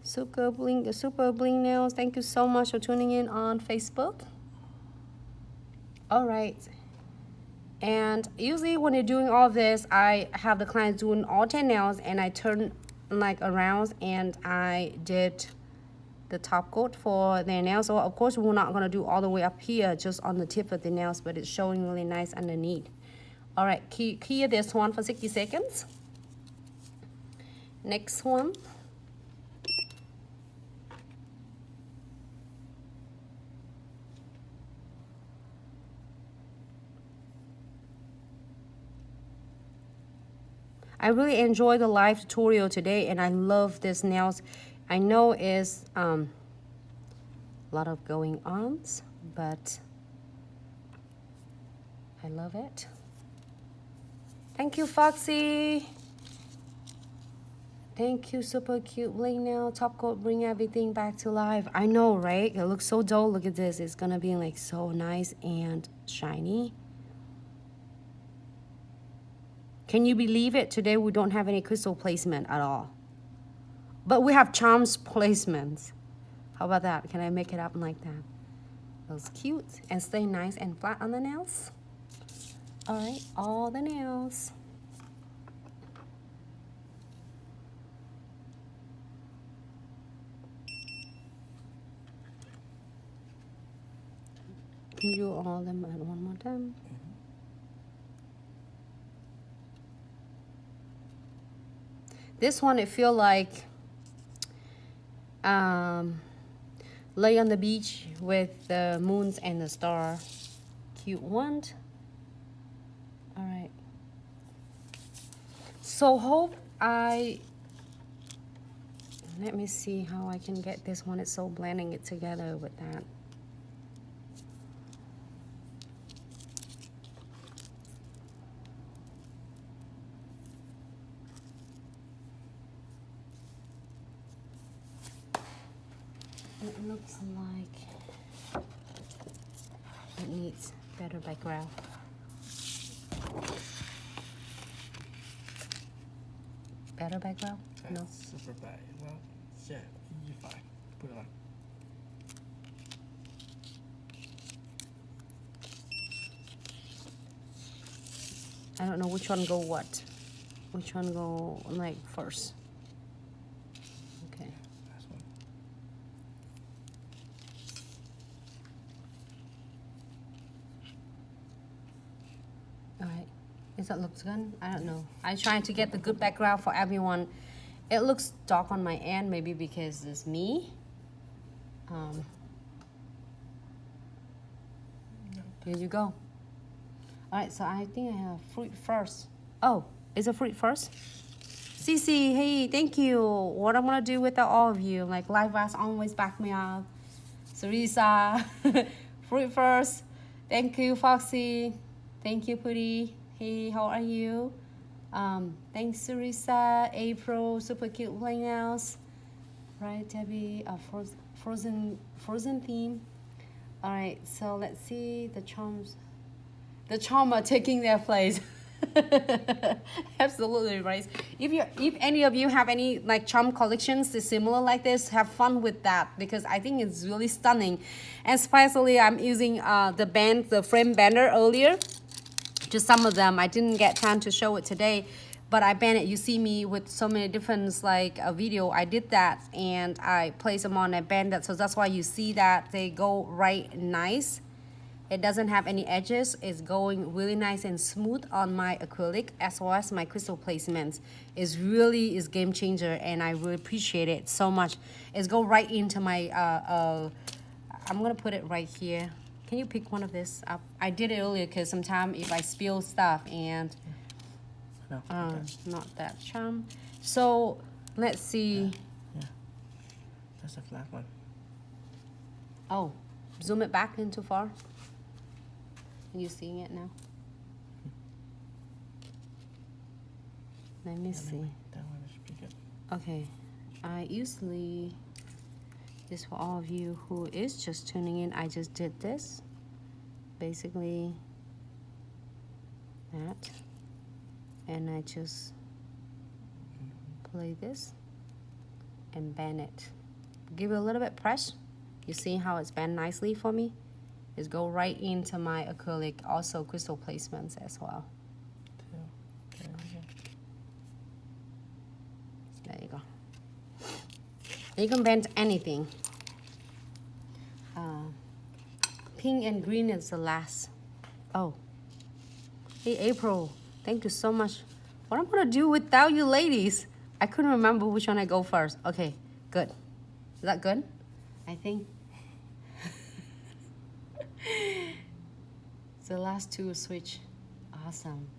Super Bling Nails, thank you so much for tuning in on Facebook. All right. And usually when you're doing all of this, I have the clients doing all 10 nails and I turn like around and I did the top coat for their nails. So of course we're not gonna do all the way up here, just on the tip of the nails, but it's showing really nice underneath. All right, clear this one for 60 seconds. Next one. I really enjoyed the live tutorial today and I love this nails. I know it's a lot of going ons, but I love it. Thank you, Foxy. Thank you, super cute bling nail. Top coat, bring everything back to life. I know, right? It looks so dull. Look at this. It's gonna be like so nice and shiny. Can you believe it? Today we don't have any crystal placement at all. But we have charms placements. How about that? Can I make it up like that? Those cute and stay nice and flat on the nails. All right, all the nails. Can you do all of them at one more time? This one, it feel like lay on the beach with the moons and the star. Cute one. All right. So hope let me see how I can get this one. It's so blending it together with that. It looks like it needs better background. Better background? No. Super bad. Well, yeah, you're fine. Put it on. I don't know which one go what. Which one go like first? Okay. Last one. All right. Is that looks good? I don't know. I'm trying to get the good background for everyone. It looks dark on my end, maybe because it's me. Here you go. All right, so I think I have fruit first. Oh, is it fruit first? Cece, hey, thank you. What I'm gonna do with all of you, like live vas always back me up. Sarisa, fruit first. Thank you, Foxy. Thank you, Putty. Hey, how are you? Thanks, Sarisa, April, super cute play nails. Right, Debbie, frozen theme. All right, so let's see the charms. The charm are taking their place. Absolutely right. If any of you have any like charm collections that's similar like this, have fun with that because I think it's really stunning. And especially I'm using the frame bender earlier. Just some of them I didn't get time to show it today, but I banned it. You see me with so many different like a video. I did that and I place them on and band that, so that's why you see that they go right nice. It doesn't have any edges. It's going really nice and smooth on my acrylic as well as my crystal placements. It's really is game changer and I really appreciate it so much. It's go right into my I'm gonna put it right here. Can you pick one of this up? I did it earlier because sometimes if I spill stuff and No, not that charm. So let's see. yeah. That's a flat one. Oh, zoom it back in too far. Are you seeing it now? Let me see. That one is pretty good. Okay, I usually, just for all of you who is just tuning in, I just did this. Basically, that. And I just play this and bend it. give it a little bit press. You see how it's bent nicely for me? It's go right into my acrylic, also crystal placements as well. There you go. You can bend anything. Pink and green is the last. Oh. Hey, April. Thank you so much. What I'm gonna do without you ladies? I couldn't remember which one I go first. Okay, good. Is that good? I think. The last two switch. Awesome.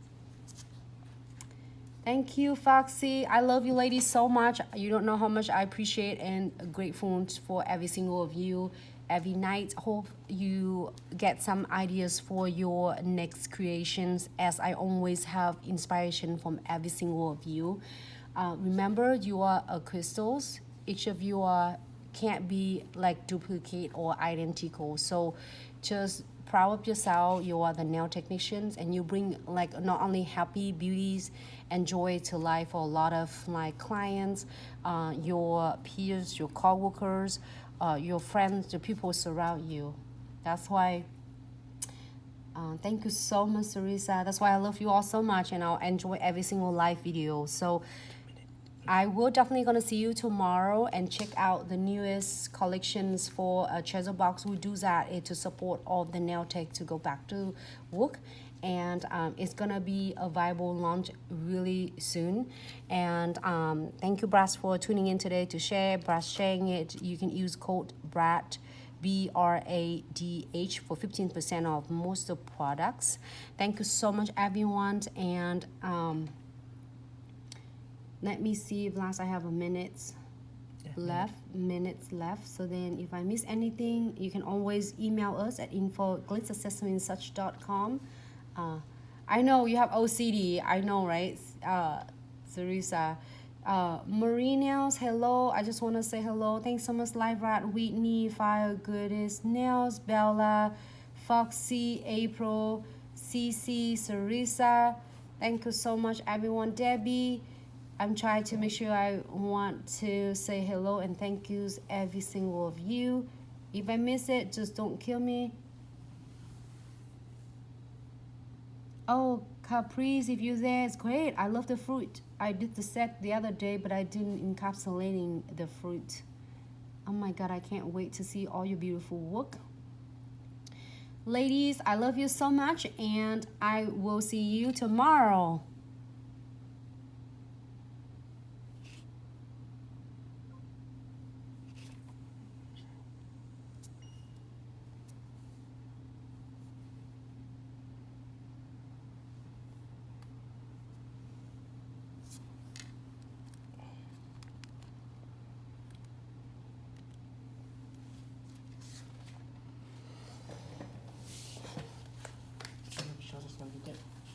Thank you, Foxy. I love you ladies so much. You don't know how much I appreciate and grateful for every single of you. Every night, hope you get some ideas for your next creations, as I always have inspiration from every single of you. Remember, you are crystals. Each of you can't be like duplicate or identical. So just proud of yourself. You are the nail technicians, and you bring like not only happy beauties and joy to life for a lot of my clients, your peers, your coworkers, your friends, the people surround you. That's why. Thank you so much, Teresa. That's why I love you all so much, and I'll enjoy every single live video. So I will definitely gonna see you tomorrow and check out the newest collections for Treasure Box. We do that to support all the nail tech to go back to work, and it's gonna be a viable launch really soon. And thank you, Brass, for tuning in today to share. Brass sharing it. You can use code BRADH, BRADH, for 15% off most of the products. Thank you so much, everyone. And let me see if last I have a minutes left. So then if I miss anything, you can always email us at info@glitzaccessoryandsuch.com. I know you have OCD. I know, right, Teresa? Marie Nails, hello. I just want to say hello. Thanks so much, Live Rat, Whitney, Fire Goodness, Nails, Bella, Foxy, April, Cece, Teresa. Thank you so much, everyone. Debbie. I'm trying to make sure I want to say hello and thank yous every single of you. If I miss it, just don't kill me. Oh, Caprice, if you're there, it's great. I love the fruit. I did the set the other day, but I didn't encapsulating the fruit. Oh my God, I can't wait to see all your beautiful work. Ladies, I love you so much, and I will see you tomorrow.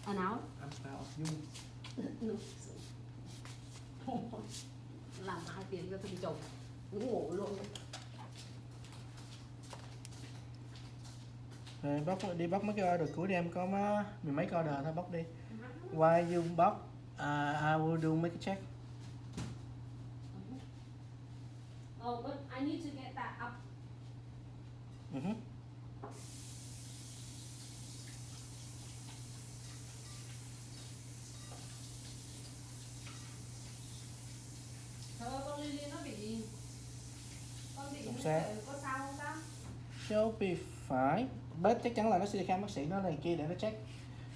An hour? I'm proud of you. Làm 2 tiếng cho từng chồng ngủ luôn. Rồi đi bóc mấy cái order của đi em, có mười mấy cái order thôi, bóc đi. Why you bóc? I will do make a check. Oh, but I need to get that up. Con Lily nó bị có sao không ta? Should be fine. But chắc chắn là nó sẽ đi khám bác sĩ nó này kia để nó check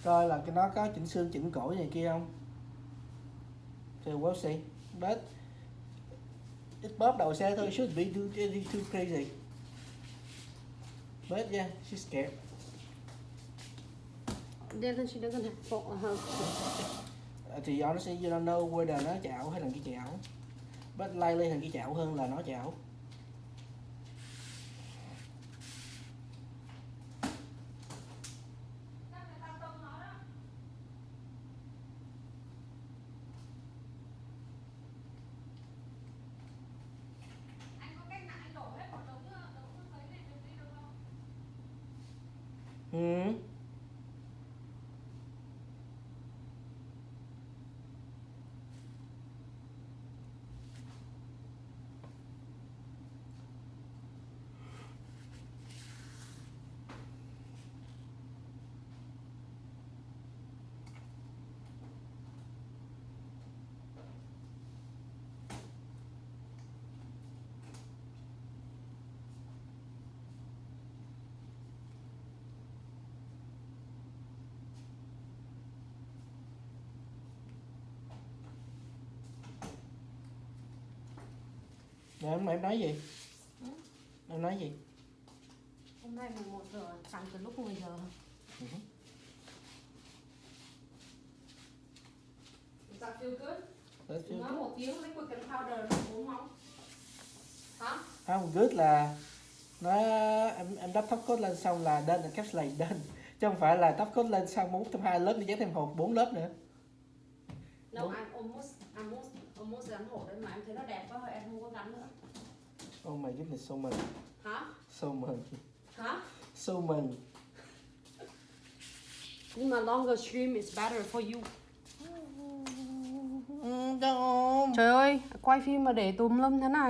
coi là cái nó có chỉnh xương chỉnh cổ này kia không. So we'll see. But it's bóp đầu xe thôi, should be too crazy. But yeah, she's scared. Then she doesn't have her. Thì honestly you don't know whether nó chảo hay là cái chảo. But likely thằng kia chảo hơn là nó chảo. Rồi em nói gì? Em nói gì? Hôm nay 11 giờ, sẵn từ lúc 10 giờ. Does that feel good? That feel Nói good. một tiếng liquid and powder đúng không? Hả? Không, good là nó em đắp top coat lên xong là đên encapsulate đên, chứ không phải là top coat lên xong muốn thêm 2 lớp đi dán thêm hộp 4 lớp nữa. No, I'm almost gắn hộp đấy mà em thấy nó đẹp quá rồi em không có gắn nữa. Oh my goodness, so mừng. Hả? So mừng. Hả? So mừng. Nhưng mà longer stream is better for you. Không. Trời ơi, quay phim mà để tùm lum thế này.